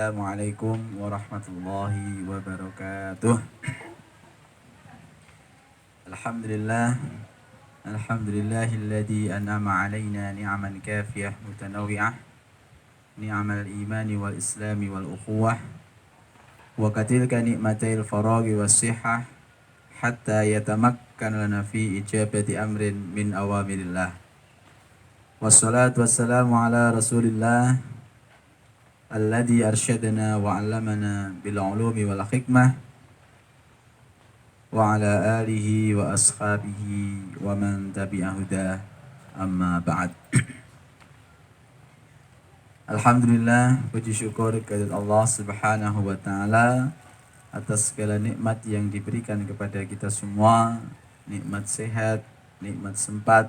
Assalamualaikum warahmatullahi wabarakatuh. Alhamdulillah. Alhamdulillahilladzi an'ama alaina ni'aman kafiyah mutanawi'ah. Ni'amal imani wal islami wal ukhuwah. Wa katilka ni'matil faragi was sihah. Hatta yatamakkan lana fi ijabati amrin min awamirillah. Wassalatu wassalamu ala rasulillah alladzi arsyadana wa 'allamana bil 'ulumi wal hikmah wa ala alihi wa ashabihi wa man tabi'a huda amma ba'd. Alhamdulillah, puji syukur kepada Allah Subhanahu wa taala atas segala nikmat yang diberikan kepada kita semua, nikmat sehat, nikmat sempat,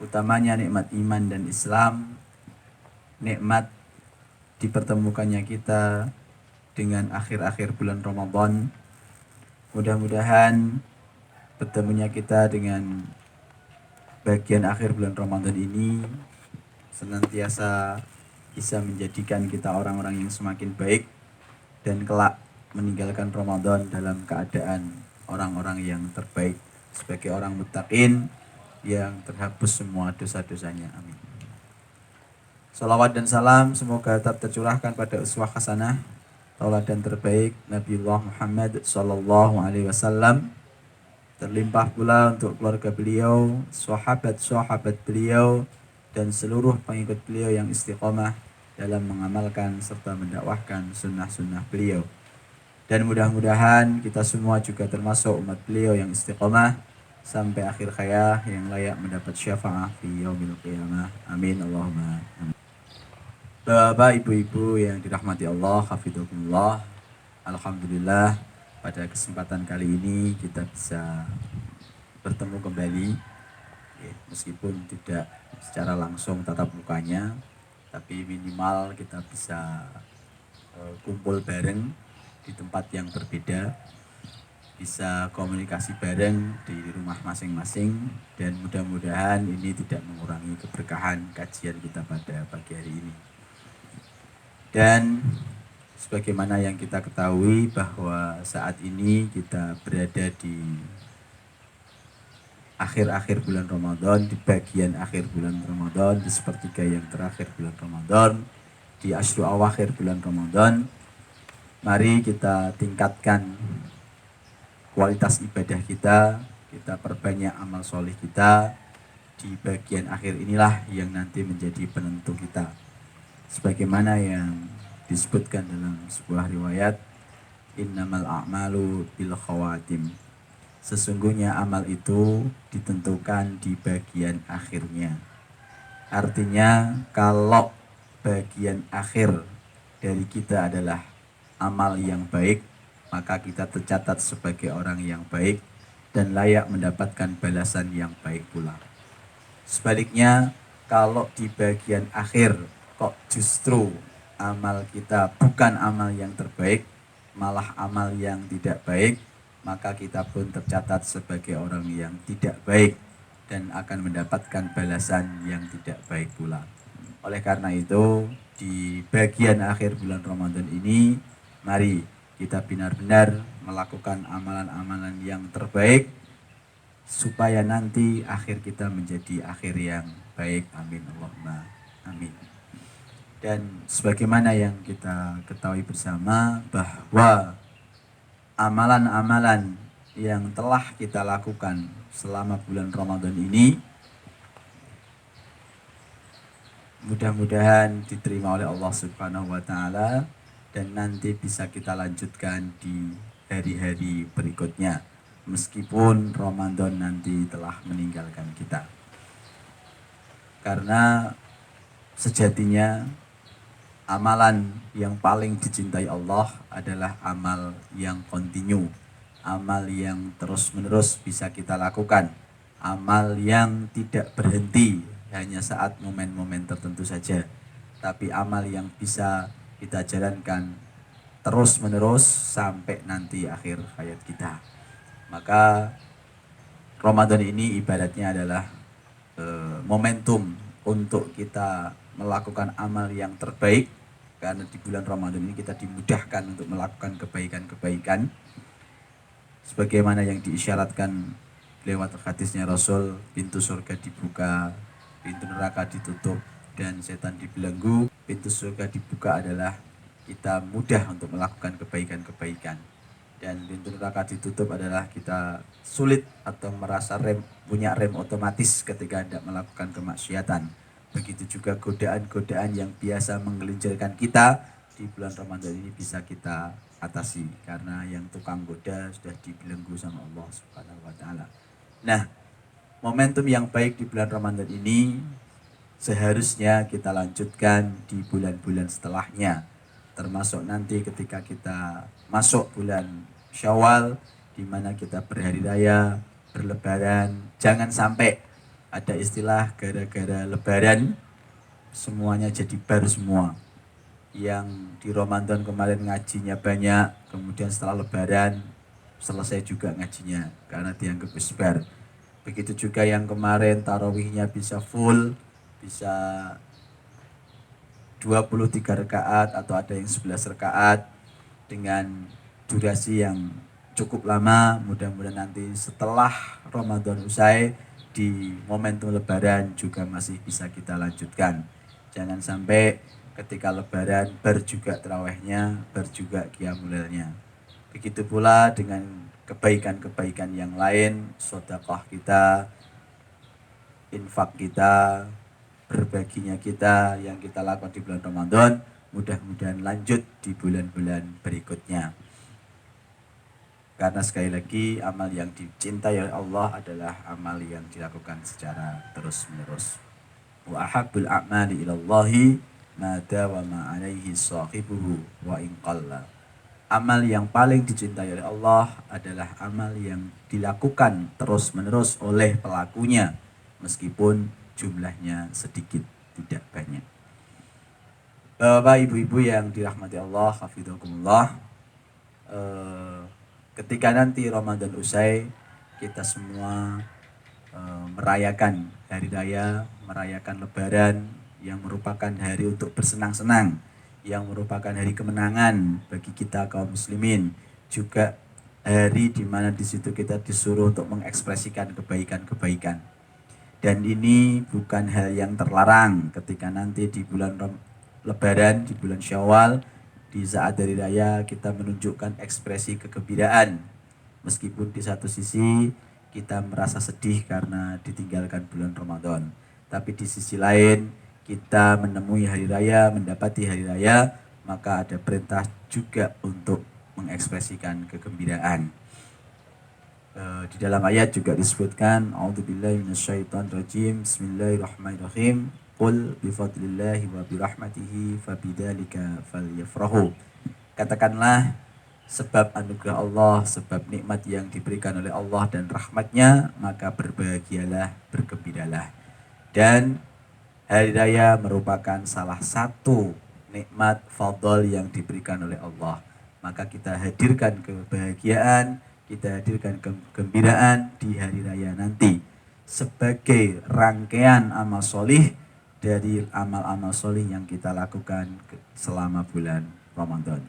utamanya nikmat iman dan Islam, nikmat dipertemukannya kita dengan akhir-akhir bulan Ramadan. Mudah-mudahan bertemunya kita dengan bagian akhir bulan Ramadan ini senantiasa bisa menjadikan kita orang-orang yang semakin baik dan kelak meninggalkan Ramadan dalam keadaan orang-orang yang terbaik sebagai orang muttaqin yang terhapus semua dosa-dosanya. Amin. Salawat dan salam semoga tetap tercurahkan pada uswah hasanah tauladan terbaik Nabiullah Muhammad sallallahu alaihi wasallam, terlimpah pula untuk keluarga beliau, sahabat-sahabat beliau dan seluruh pengikut beliau yang istiqomah dalam mengamalkan serta mendakwahkan sunnah-sunnah beliau. Dan mudah-mudahan kita semua juga termasuk umat beliau yang istiqomah sampai akhir hayat yang layak mendapat syafaat fi yaumil qiyamah. Amin Allahumma amin. Bapak, ibu-ibu yang dirahmati Allah, hafidzakumullah. Alhamdulillah pada kesempatan kali ini kita bisa bertemu kembali, meskipun tidak secara langsung tatap mukanya, tapi minimal kita bisa kumpul bareng di tempat yang berbeda, bisa komunikasi bareng di rumah masing-masing, dan mudah-mudahan ini tidak mengurangi keberkahan kajian kita pada pagi hari ini. Dan sebagaimana yang kita ketahui bahwa saat ini kita berada di akhir-akhir bulan Ramadan, di bagian akhir bulan Ramadan, di sepertiga yang terakhir bulan Ramadan, di asyru awakhir bulan Ramadan. Mari kita tingkatkan kualitas ibadah kita perbanyak amal soleh kita. Di bagian akhir inilah yang nanti menjadi penentu kita. Sebagaimana yang disebutkan dalam sebuah riwayat, innamal a'malu bil khawatim. Sesungguhnya amal itu ditentukan di bagian akhirnya. Artinya kalau bagian akhir dari kita adalah amal yang baik, maka kita tercatat sebagai orang yang baik dan layak mendapatkan balasan yang baik pula. Sebaliknya, kalau di bagian akhir kok justru amal kita bukan amal yang terbaik, malah amal yang tidak baik, maka kita pun tercatat sebagai orang yang tidak baik dan akan mendapatkan balasan yang tidak baik pula. Oleh karena itu, di bagian akhir bulan Ramadan ini, mari kita benar-benar melakukan amalan-amalan yang terbaik supaya nanti akhir kita menjadi akhir yang baik. Amin Allahumma amin. Dan sebagaimana yang kita ketahui bersama bahwa amalan-amalan yang telah kita lakukan selama bulan Ramadan ini mudah-mudahan diterima oleh Allah Subhanahu wa taala dan nanti bisa kita lanjutkan di hari-hari berikutnya meskipun Ramadan nanti telah meninggalkan kita. Karena sejatinya amalan yang paling dicintai Allah adalah amal yang kontinu, amal yang terus-menerus bisa kita lakukan, amal yang tidak berhenti hanya saat momen-momen tertentu saja, tapi amal yang bisa kita jalankan terus-menerus sampai nanti akhir hayat kita. Maka Ramadan ini ibaratnya adalah momentum untuk kita melakukan amal yang terbaik karena di bulan Ramadan ini kita dimudahkan untuk melakukan kebaikan-kebaikan sebagaimana yang diisyaratkan lewat hadisnya Rasul, pintu surga dibuka, pintu neraka ditutup, dan setan dibelenggu. Pintu surga dibuka adalah kita mudah untuk melakukan kebaikan-kebaikan, dan pintu neraka ditutup adalah kita sulit atau merasa punya rem otomatis ketika hendak melakukan kemaksiatan. Begitu juga godaan-godaan yang biasa menggelincirkan kita di bulan Ramadan ini bisa kita atasi, karena yang tukang goda sudah dibelenggu sama Allah Subhanahu wa taala. Nah, momentum yang baik di bulan Ramadan ini seharusnya kita lanjutkan di bulan-bulan setelahnya, termasuk nanti ketika kita masuk bulan Syawal di mana kita berhari raya, berlebaran. Jangan sampai ada istilah gara-gara lebaran semuanya jadi bar semua. Yang di Ramadan kemarin ngajinya banyak, kemudian setelah lebaran selesai juga ngajinya karena dianggap bar. Begitu juga yang kemarin tarawihnya bisa full, bisa 23 rakaat atau ada yang 11 rakaat dengan durasi yang cukup lama. Mudah-mudahan nanti setelah Ramadan usai di momentum lebaran juga masih bisa kita lanjutkan. Jangan sampai ketika lebaran bar juga tarawihnya, bar juga qiyamulailnya. Begitu pula dengan kebaikan-kebaikan yang lain, sedekah kita, infak kita, berbaginya kita yang kita lakukan di bulan Ramadan, mudah-mudahan lanjut di bulan-bulan berikutnya. Karena sekali lagi amal yang dicintai oleh Allah adalah amal yang dilakukan secara terus-menerus. Wa ahabbul a'mali ilallahi ma dawama alaihi sahibuhu wa in qalla. Amal yang paling dicintai oleh Allah adalah amal yang dilakukan terus-menerus oleh pelakunya meskipun jumlahnya sedikit, tidak banyak. Bapak, ibu-ibu yang dirahmati Allah, hafidhakumullah, ketika nanti Ramadan usai, kita semua merayakan hari raya, merayakan lebaran yang merupakan hari untuk bersenang-senang, yang merupakan hari kemenangan bagi kita kaum muslimin, juga hari di mana di situ kita disuruh untuk mengekspresikan kebaikan-kebaikan. Dan ini bukan hal yang terlarang ketika nanti di bulan lebaran, di bulan Syawal, di saat hari raya kita menunjukkan ekspresi kegembiraan. Meskipun di satu sisi kita merasa sedih karena ditinggalkan bulan Ramadan, tapi di sisi lain kita menemui hari raya, mendapati hari raya, maka ada perintah juga untuk mengekspresikan kegembiraan. Di dalam ayat juga disebutkan a'udzubillahi minasyaitonirrajim, bismillahirrahmanirrahim, qul bifadlillahi wa birahmatihi fabidzalika falyafrahu. Katakanlah, sebab anugerah Allah, sebab nikmat yang diberikan oleh Allah dan rahmatnya, maka berbahagialah, bergembiralah. Dan hari raya merupakan salah satu nikmat fadl yang diberikan oleh Allah. Maka kita hadirkan kebahagiaan, kita hadirkan kegembiraan di hari raya nanti sebagai rangkaian amal solih dari amal-amal solih yang kita lakukan selama bulan Ramadan.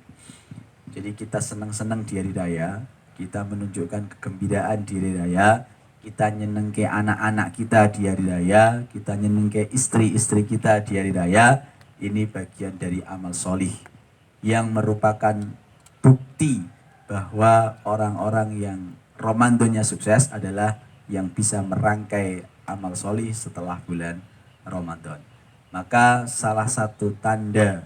Jadi kita senang-senang di hari raya, kita menunjukkan kegembiraan di hari raya, kita nyenengke anak-anak kita di hari raya, kita nyenengke istri-istri kita di hari raya. Ini bagian dari amal solih yang merupakan bukti bahwa orang-orang yang Ramadannya sukses adalah yang bisa merangkai amal solih setelah bulan Ramadan. Maka salah satu tanda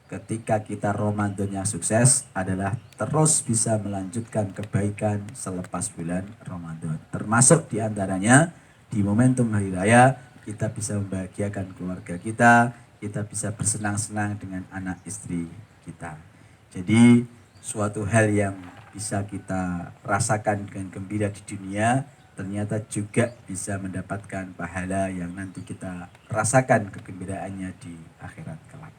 ketika kita Ramadannya sukses adalah terus bisa melanjutkan kebaikan selepas bulan Ramadan. Termasuk diantaranya di momentum hari raya kita bisa membahagiakan keluarga kita bisa bersenang-senang dengan anak istri kita. Jadi suatu hal yang bisa kita rasakan dengan gembira di dunia ternyata juga bisa mendapatkan pahala yang nanti kita rasakan kegembiraannya di akhirat kelak.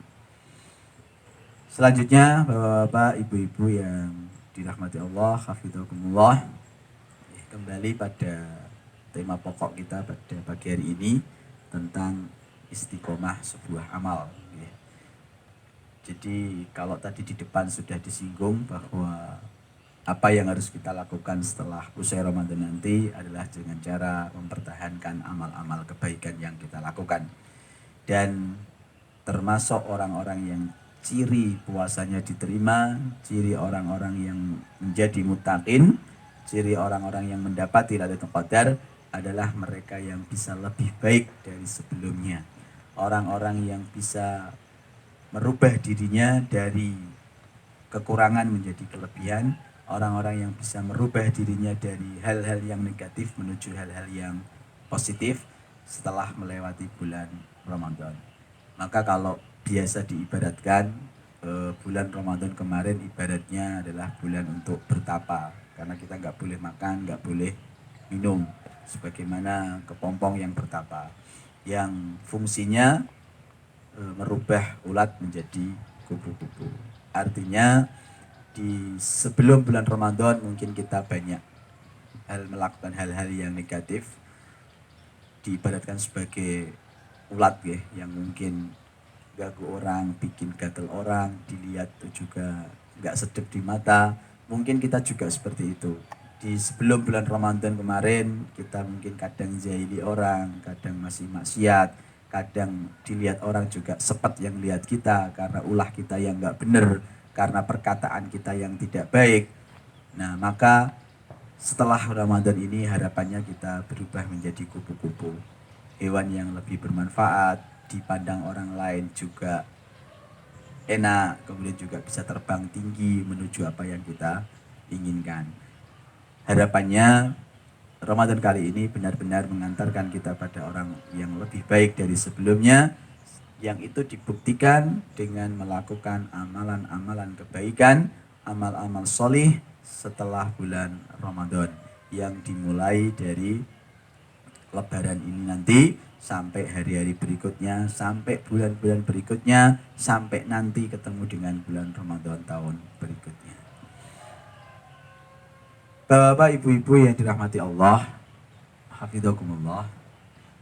Selanjutnya, bapak-bapak, ibu-ibu yang dirahmati Allah, hafidhakumullah, kembali pada tema pokok kita pada pagi hari ini tentang istiqomah sebuah amal. Jadi kalau tadi di depan sudah disinggung bahwa apa yang harus kita lakukan setelah usai Ramadan nanti adalah dengan cara mempertahankan amal-amal kebaikan yang kita lakukan. Dan termasuk orang-orang yang ciri puasanya diterima, ciri orang-orang yang menjadi muttaqin, ciri orang-orang yang mendapati Lailatul Qadar adalah mereka yang bisa lebih baik dari sebelumnya. Orang-orang yang bisa merubah dirinya dari kekurangan menjadi kelebihan, orang-orang yang bisa merubah dirinya dari hal-hal yang negatif menuju hal-hal yang positif setelah melewati bulan Ramadan. Maka kalau biasa diibaratkan, bulan Ramadan kemarin ibaratnya adalah bulan untuk bertapa, karena kita nggak boleh makan, nggak boleh minum, sebagaimana kepompong yang bertapa, yang fungsinya merubah ulat menjadi kupu-kupu. Artinya di sebelum bulan Ramadan mungkin kita banyak melakukan hal-hal yang negatif, diibaratkan sebagai ulat ya, yang mungkin ganggu orang, bikin gatel orang, dilihat juga nggak sedap di mata. Mungkin kita juga seperti itu. Di sebelum bulan Ramadan kemarin kita mungkin kadang jahili orang, kadang masih maksiat, kadang dilihat orang juga sepet yang lihat kita karena ulah kita yang nggak benar, karena perkataan kita yang tidak baik. Nah, maka setelah Ramadan ini harapannya kita berubah menjadi kupu-kupu, hewan yang lebih bermanfaat, dipandang orang lain juga enak, kemudian juga bisa terbang tinggi menuju apa yang kita inginkan. Harapannya Ramadan kali ini benar-benar mengantarkan kita pada orang yang lebih baik dari sebelumnya, yang itu dibuktikan dengan melakukan amalan-amalan kebaikan, amal-amal solih setelah bulan Ramadan, yang dimulai dari Lebaran ini nanti sampai hari-hari berikutnya, sampai bulan-bulan berikutnya, sampai nanti ketemu dengan bulan Ramadan tahun berikutnya. Bapak, ibu-ibu yang dirahmati Allah, hafidhakumullah,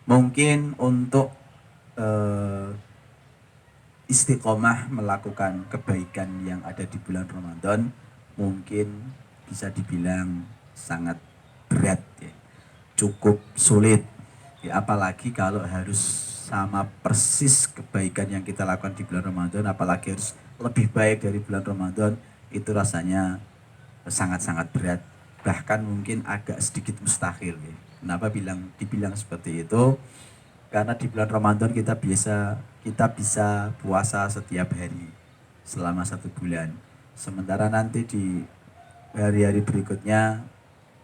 mungkin untuk istiqomah melakukan kebaikan yang ada di bulan Ramadan mungkin bisa dibilang sangat berat ya, cukup sulit ya, apalagi kalau harus sama persis kebaikan yang kita lakukan di bulan Ramadan, apalagi harus lebih baik dari bulan Ramadan, itu rasanya sangat-sangat berat, bahkan mungkin agak sedikit mustahil ya. Kenapa dibilang seperti itu? Karena di bulan Ramadan kita bisa puasa setiap hari selama 1 bulan. Sementara nanti di hari-hari berikutnya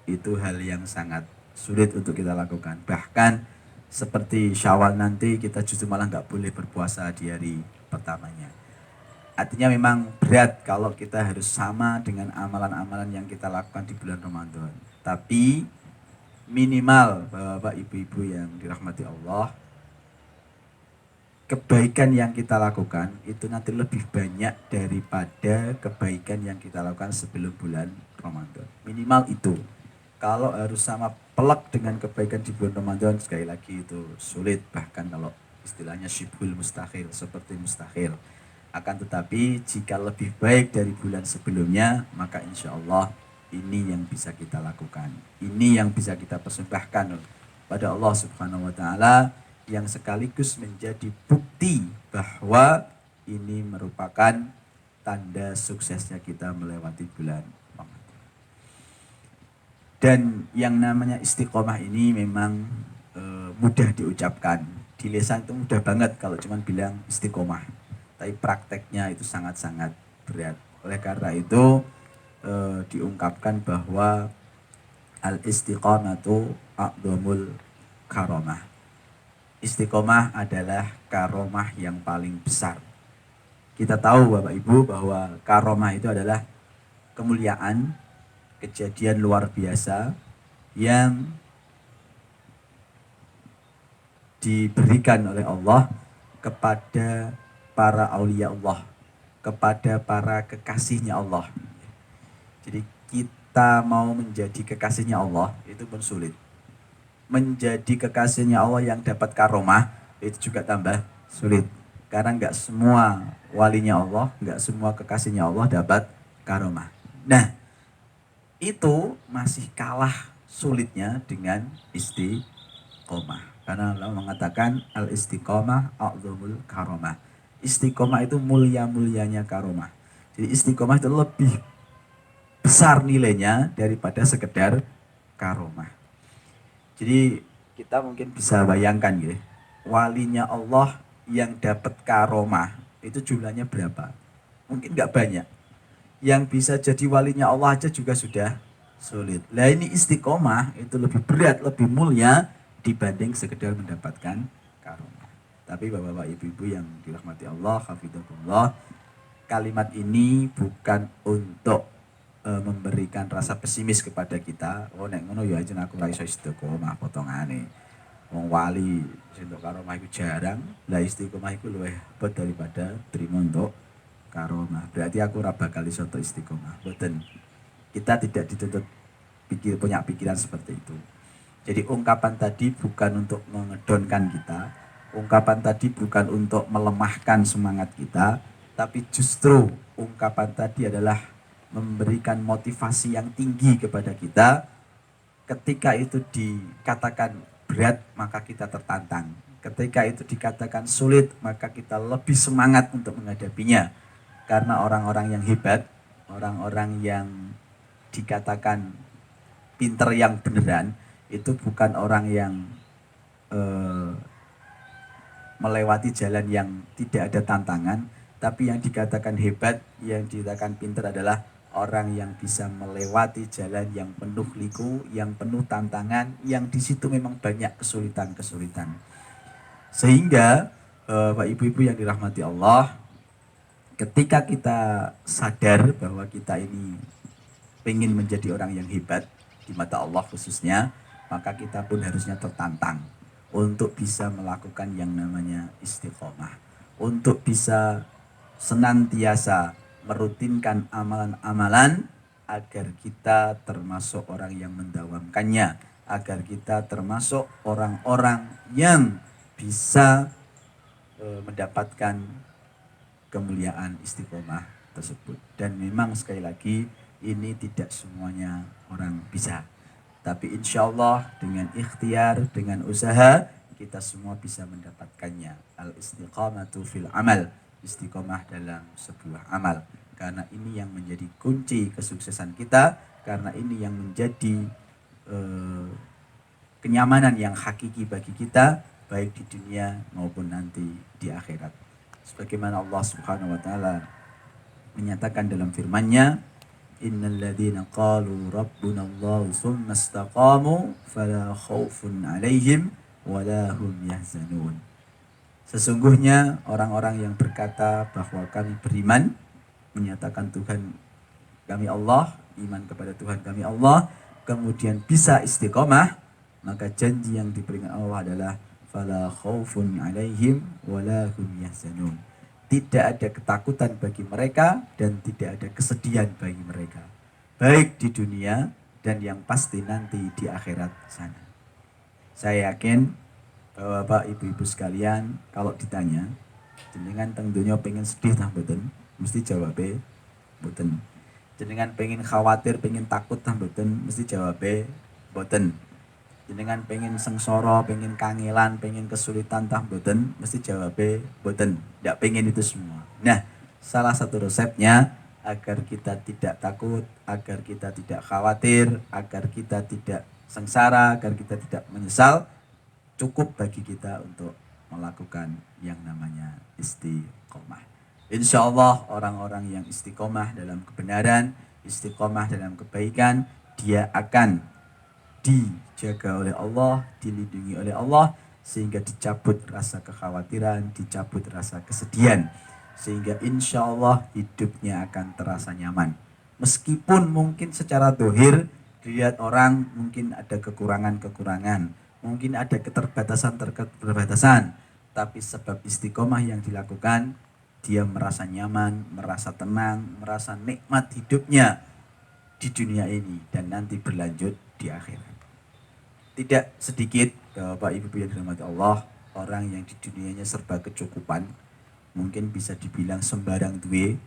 itu hal yang sangat sulit untuk kita lakukan. Bahkan seperti Syawal nanti kita justru malah nggak boleh berpuasa di hari pertamanya. Artinya memang berat kalau kita harus sama dengan amalan-amalan yang kita lakukan di bulan Ramadan. Tapi minimal Bapak Ibu-ibu yang dirahmati Allah, kebaikan yang kita lakukan itu nanti lebih banyak daripada kebaikan yang kita lakukan sebelum bulan Ramadan. Minimal itu. Kalau harus sama pelak dengan kebaikan di bulan Ramadan, sekali lagi itu sulit, bahkan kalau istilahnya syibhul mustahil, seperti mustahil. Akan tetapi jika lebih baik dari bulan sebelumnya, maka insya Allah ini yang bisa kita lakukan. Ini yang bisa kita persembahkan pada Allah Subhanahu wa Ta'ala, yang sekaligus menjadi bukti bahwa ini merupakan tanda suksesnya kita melewati bulan Ramadan. Dan yang namanya istiqomah ini memang mudah diucapkan. Di lisan itu mudah banget kalau cuma bilang istiqomah. Tapi prakteknya itu sangat-sangat berat. Oleh karena itu diungkapkan bahwa al-istiqamatu a'dhamul karomah. Istiqomah adalah karomah yang paling besar. Kita tahu Bapak Ibu bahwa karomah itu adalah kemuliaan, kejadian luar biasa yang diberikan oleh Allah kepada para aulia Allah, kepada para kekasihnya Allah. Jadi kita mau menjadi kekasihnya Allah itu pun sulit. Menjadi kekasihnya Allah yang dapat karomah itu juga tambah sulit. Karena nggak semua walinya Allah, nggak semua kekasihnya Allah dapat karomah. Nah, itu masih kalah sulitnya dengan istiqomah. Karena Allah mengatakan al-istiqomah a'zamul karomah. Istiqomah itu mulia-mulianya karomah. Jadi istiqomah itu lebih besar nilainya daripada sekedar karomah. Jadi kita mungkin bisa bayangkan ya, walinya Allah yang dapat karomah itu jumlahnya berapa? Mungkin nggak banyak. Yang bisa jadi walinya Allah aja juga sudah sulit. Lah ini istiqomah itu lebih berat, lebih mulia dibanding sekedar mendapatkan karomah. Tapi bapak-bapak ibu-ibu yang dirahmati Allah, hafizahullah, kalimat ini bukan untuk memberikan rasa pesimis kepada kita. Oh nek ngono ya aja aku ra iso istiqomah potongane. Wong wali sing untuk karomah itu jarang, lah istiqomah itu luwih hebat daripada terima untuk karomah. Berarti aku ora bakal iso istiqomah. Boten. Kita tidak dituntut punya pikiran seperti itu. Jadi ungkapan tadi bukan untuk mengedonkan kita, ungkapan tadi bukan untuk melemahkan semangat kita, tapi justru ungkapan tadi adalah memberikan motivasi yang tinggi kepada kita. Ketika itu dikatakan berat, maka kita tertantang. Ketika itu dikatakan sulit, maka kita lebih semangat untuk menghadapinya. Karena orang-orang yang hebat, orang-orang yang dikatakan pinter yang beneran, itu bukan orang yang melewati jalan yang tidak ada tantangan, tapi yang dikatakan hebat, yang dikatakan pinter adalah orang yang bisa melewati jalan yang penuh liku, yang penuh tantangan, yang di situ memang banyak kesulitan-kesulitan. Sehingga Pak Ibu-ibu yang dirahmati Allah, ketika kita sadar bahwa kita ini pengen menjadi orang yang hebat di mata Allah khususnya, maka kita pun harusnya tertantang untuk bisa melakukan yang namanya istiqomah, untuk bisa senantiasa merutinkan amalan-amalan agar kita termasuk orang yang mendawamkannya, agar kita termasuk orang-orang yang bisa mendapatkan kemuliaan istiqomah tersebut. Dan memang sekali lagi ini tidak semuanya orang bisa. Tapi insya Allah dengan ikhtiar, dengan usaha, kita semua bisa mendapatkannya. Al-istiqamatu fil amal. Istiqomah dalam sebuah amal. Karena ini yang menjadi kunci kesuksesan kita. Karena ini yang menjadi kenyamanan yang hakiki bagi kita. Baik di dunia maupun nanti di akhirat. Sebagaimana Allah Subhanahu wa Ta'ala menyatakan dalam firman-Nya, Innal ladzina qalu rabbuna Allah tsumma istaqamu fala khaufun 'alaihim wala hum yahzanun. Sesungguhnya orang-orang yang berkata bahwa kami beriman, menyatakan Tuhan kami Allah, iman kepada Tuhan kami Allah, kemudian bisa istiqomah, maka janji yang diberikan Allah adalah fala khaufun 'alaihim wala hum yahzanun. Tidak ada ketakutan bagi mereka dan tidak ada kesedihan bagi mereka. Baik di dunia dan yang pasti nanti di akhirat sana. Saya yakin bahwa Bapak Ibu-Ibu sekalian kalau ditanya, jenengan teng dunia pengen sedih tah mboten? Mesti jawabnya mboten. Jenengan pengen khawatir, pengen takut tah mboten? Mesti jawabnya mboten. Jenengan pengen sengsara, pengen kangelan, pengen kesulitan tah mboten, mesti jawabnya mboten. Ndak pengen itu semua. Nah, salah satu resepnya agar kita tidak takut, agar kita tidak khawatir, agar kita tidak sengsara, agar kita tidak menyesal, cukup bagi kita untuk melakukan yang namanya istiqomah. Insya Allah orang-orang yang istiqomah dalam kebenaran, istiqomah dalam kebaikan, dia akan dijaga oleh Allah, dilindungi oleh Allah, sehingga dicabut rasa kekhawatiran, dicabut rasa kesedihan, sehingga insya Allah hidupnya akan terasa nyaman. Meskipun mungkin secara dohir dilihat orang mungkin ada kekurangan-kekurangan, mungkin ada keterbatasan-keterbatasan, tapi sebab istiqomah yang dilakukan, dia merasa nyaman, merasa tenang, merasa nikmat hidupnya di dunia ini dan nanti berlanjut di akhirat. Tidak sedikit Bapak Ibu yang dirahmati Allah, orang yang di dunianya serba kecukupan, mungkin bisa dibilang sembarang duwe,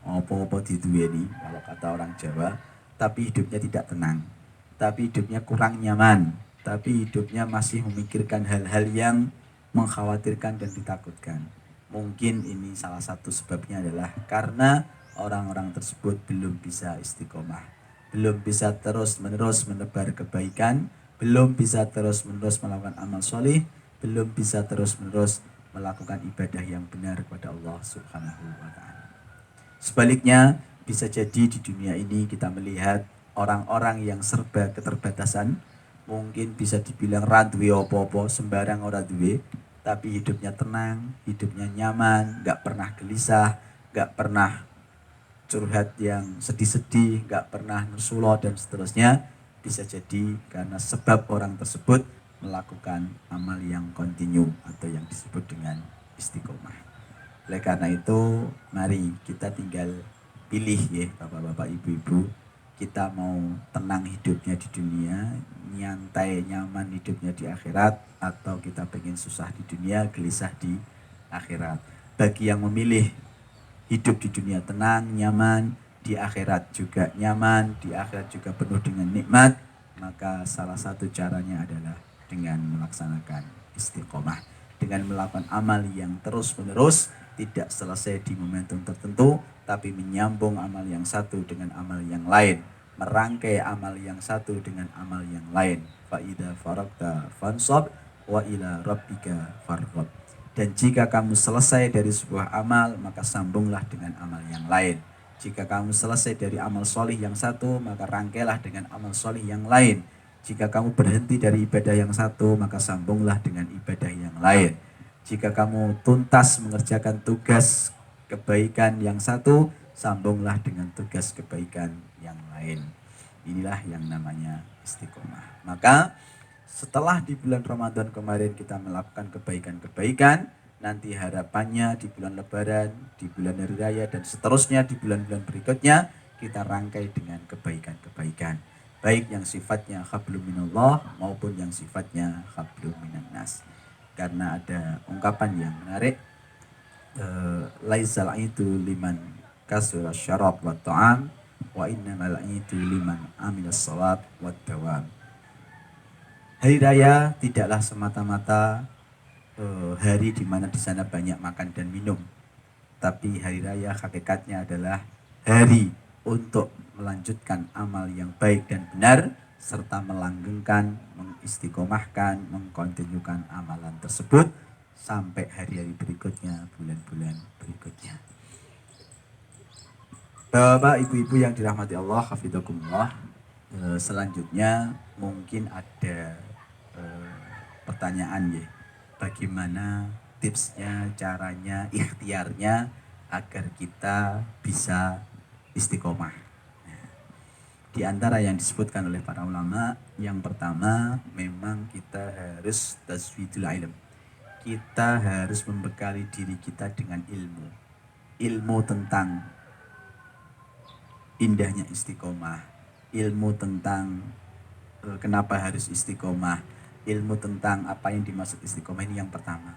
apa-apa diduweni kalau kata orang Jawa, tapi hidupnya tidak tenang, tapi hidupnya kurang nyaman, tapi hidupnya masih memikirkan hal-hal yang mengkhawatirkan dan ditakutkan. Mungkin ini salah satu sebabnya adalah karena orang-orang tersebut belum bisa istiqomah, belum bisa terus-menerus menebar kebaikan, belum bisa terus-menerus melakukan amal soleh, belum bisa terus-menerus melakukan ibadah yang benar kepada Allah Subhanahu wa Ta'ala. Sebaliknya, bisa jadi di dunia ini kita melihat orang-orang yang serba keterbatasan, mungkin bisa dibilang randuwe opo-opo, sembarang ora duwe, tapi hidupnya tenang, hidupnya nyaman, gak pernah gelisah, gak pernah curhat yang sedih-sedih, gak pernah nusulo dan seterusnya. Bisa jadi karena sebab orang tersebut melakukan amal yang kontinu atau yang disebut dengan istiqomah. Oleh karena itu, mari kita tinggal pilih ya bapak-bapak, ibu-ibu, kita mau tenang hidupnya di dunia, nyantai nyaman hidupnya di akhirat, atau kita pengen susah di dunia, gelisah di akhirat. Bagi yang memilih hidup di dunia tenang, nyaman, di akhirat juga nyaman, di akhirat juga penuh dengan nikmat, maka salah satu caranya adalah dengan melaksanakan istiqomah, dengan melakukan amal yang terus-menerus, tidak selesai di momentum tertentu, tapi menyambung amal yang satu dengan amal yang lain, merangkai amal yang satu dengan amal yang lain. Fa idza faragta fansab wa ila rabbika farghab. Dan jika kamu selesai dari sebuah amal, maka sambunglah dengan amal yang lain. Jika kamu selesai dari amal solih yang satu, maka rangkailah dengan amal solih yang lain. Jika kamu berhenti dari ibadah yang satu, maka sambunglah dengan ibadah yang lain. Jika kamu tuntas mengerjakan tugas kebaikan yang satu, sambunglah dengan tugas kebaikan yang lain. Inilah yang namanya istiqomah. Maka setelah di bulan Ramadan kemarin kita melakukan kebaikan-kebaikan, nanti harapannya di bulan Lebaran, di bulan Hari Raya, dan seterusnya di bulan-bulan berikutnya kita rangkai dengan kebaikan-kebaikan, baik yang sifatnya hablum minallah maupun yang sifatnya hablum minannas. Karena ada ungkapan yang menarik, laisal itu liman kasura syarab wa ta'am, wa innamal itu liman amilas salab wa dawam. Hari raya tidaklah semata-mata hari di mana di sana banyak makan dan minum, tapi hari raya hakikatnya adalah hari untuk melanjutkan amal yang baik dan benar, serta melanggengkan, mengistiqomahkan, mengkontinukan amalan tersebut sampai hari-hari berikutnya, bulan-bulan berikutnya. Bapak, ibu-ibu yang dirahmati Allah, hafizakumullah, selanjutnya mungkin ada pertanyaan ya, bagaimana tipsnya, caranya, ikhtiarnya agar kita bisa istiqomah. Di antara yang disebutkan oleh para ulama, yang pertama memang kita harus tazwidul ilm. Kita harus membekali diri kita dengan ilmu. Ilmu tentang indahnya istiqomah, ilmu tentang kenapa harus istiqomah, ilmu tentang apa yang dimaksud istiqomah, ini yang pertama.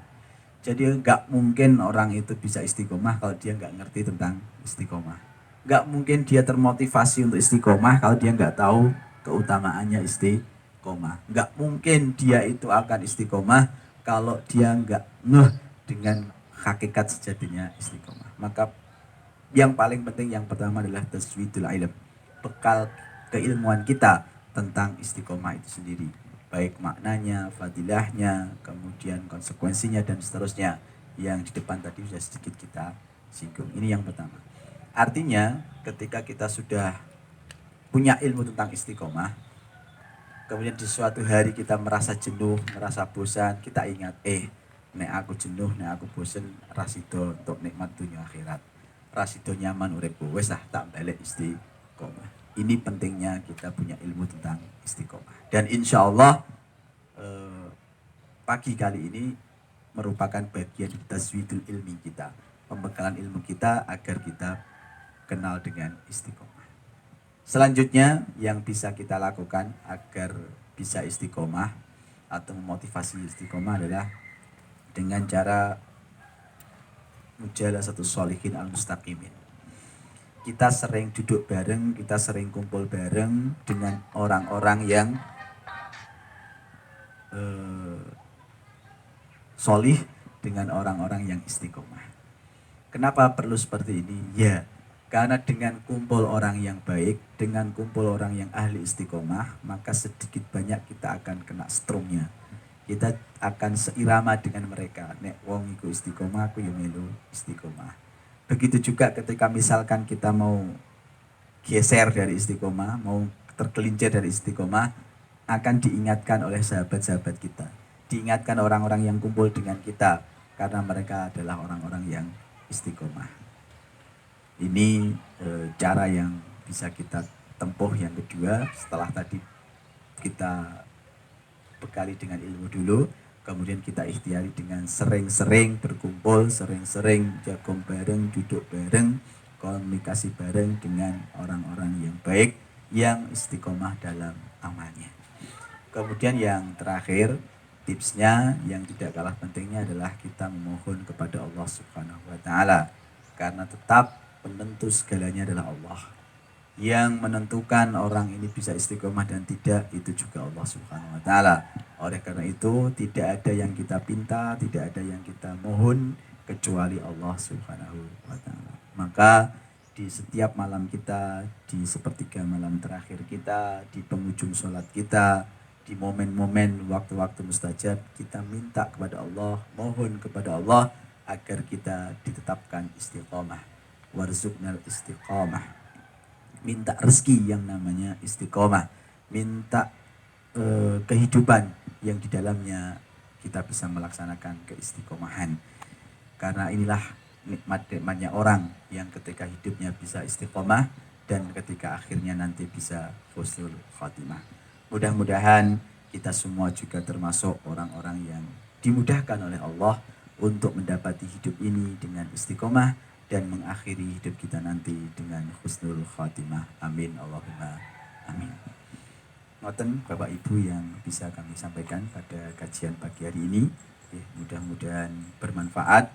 Jadi nggak mungkin orang itu bisa istiqomah kalau dia nggak ngerti tentang istiqomah. Nggak mungkin dia termotivasi untuk istiqomah kalau dia nggak tahu keutamaannya istiqomah. Nggak mungkin dia itu akan istiqomah kalau dia nggak ngeh dengan hakikat sejatinya istiqomah. Maka yang paling penting yang pertama adalah tazwidul ilm, bekal keilmuan kita tentang istiqomah itu sendiri, baik maknanya, fadilahnya, kemudian konsekuensinya dan seterusnya, yang di depan tadi sudah sedikit kita singgung. Ini yang pertama. Artinya ketika kita sudah punya ilmu tentang istiqomah, kemudian di suatu hari kita merasa jenuh, merasa bosan, kita ingat, nek aku jenuh, nek aku bosan, rasido untuk nikmat dunia akhirat, rasido nyaman uripku, wes tak balik istiqomah. Ini pentingnya kita punya ilmu tentang istiqomah. Dan insya Allah pagi kali ini merupakan bagian tazwidul ilmi kita, pembekalan ilmu kita agar kita kenal dengan istiqomah. Selanjutnya yang bisa kita lakukan agar bisa istiqomah atau memotivasi istiqomah adalah dengan cara mujalasatus sholihin al-mustaqimin. Kita sering duduk bareng, kita sering kumpul bareng dengan orang-orang yang solih, dengan orang-orang yang istiqomah. Kenapa perlu seperti ini? Ya, karena dengan kumpul orang yang baik, dengan kumpul orang yang ahli istiqomah, maka sedikit banyak kita akan kena strongnya. Kita akan seirama dengan mereka. Nek wong iku istiqomah, aku ya melu istiqomah. Begitu juga ketika misalkan kita mau geser dari istiqomah, mau tergelincir dari istiqomah, akan diingatkan oleh sahabat-sahabat kita. Diingatkan orang-orang yang kumpul dengan kita, karena mereka adalah orang-orang yang istiqomah. Ini cara yang bisa kita tempuh yang kedua. Setelah tadi kita bekali dengan ilmu dulu, kemudian kita ikhtiari dengan sering-sering berkumpul, sering-sering jagung bareng, duduk bareng, komunikasi bareng dengan orang-orang yang baik, yang istiqomah dalam amalnya. Kemudian yang terakhir, tipsnya yang tidak kalah pentingnya adalah kita memohon kepada Allah Subhanahu wa taala, karena tetap penentu segalanya adalah Allah. Yang menentukan orang ini bisa istiqomah dan tidak, itu juga Allah Subhanahu wa taala. Oleh karena itu, tidak ada yang kita pinta, tidak ada yang kita mohon kecuali Allah Subhanahu wa taala. Maka di setiap malam kita, di sepertiga malam terakhir kita, di penghujung sholat kita, di momen-momen waktu-waktu mustajab, kita minta kepada Allah, mohon kepada Allah agar kita ditetapkan istiqomah. Warzuqnal istiqomah. Minta rezeki yang namanya istiqomah, minta kehidupan yang di dalamnya kita bisa melaksanakan keistiqomahan. Karena inilah nikmatnya orang yang ketika hidupnya bisa istiqomah dan ketika akhirnya nanti bisa husnul khotimah. Mudah-mudahan kita semua juga termasuk orang-orang yang dimudahkan oleh Allah untuk mendapati hidup ini dengan istiqomah dan mengakhiri hidup kita nanti dengan husnul khatimah. Amin Allahumma amin. Ngoten Bapak Ibu yang bisa kami sampaikan pada kajian pagi hari ini. Mudah-mudahan bermanfaat,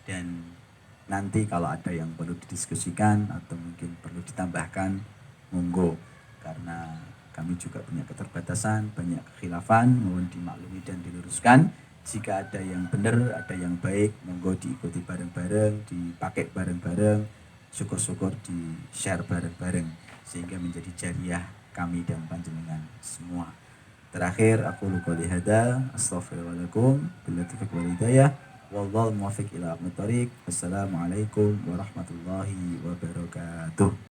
dan nanti kalau ada yang perlu didiskusikan atau mungkin perlu ditambahkan, monggo, karena kami juga punya keterbatasan, banyak kekhilafan, mohon dimaklumi dan diluruskan. Jika ada yang benar, ada yang baik, monggo diikuti bareng-bareng, dipakai bareng-bareng, syukur-syukur di-share bareng-bareng, sehingga menjadi jariah kami dan panjenengan semua. Terakhir, aku qouli hada, astaghfirullahaladzim, billahi taufiq wal hidayah, wallahu muwaffiq ila aqwamit thoriq. Wassalamualaikum warahmatullahi wabarakatuh.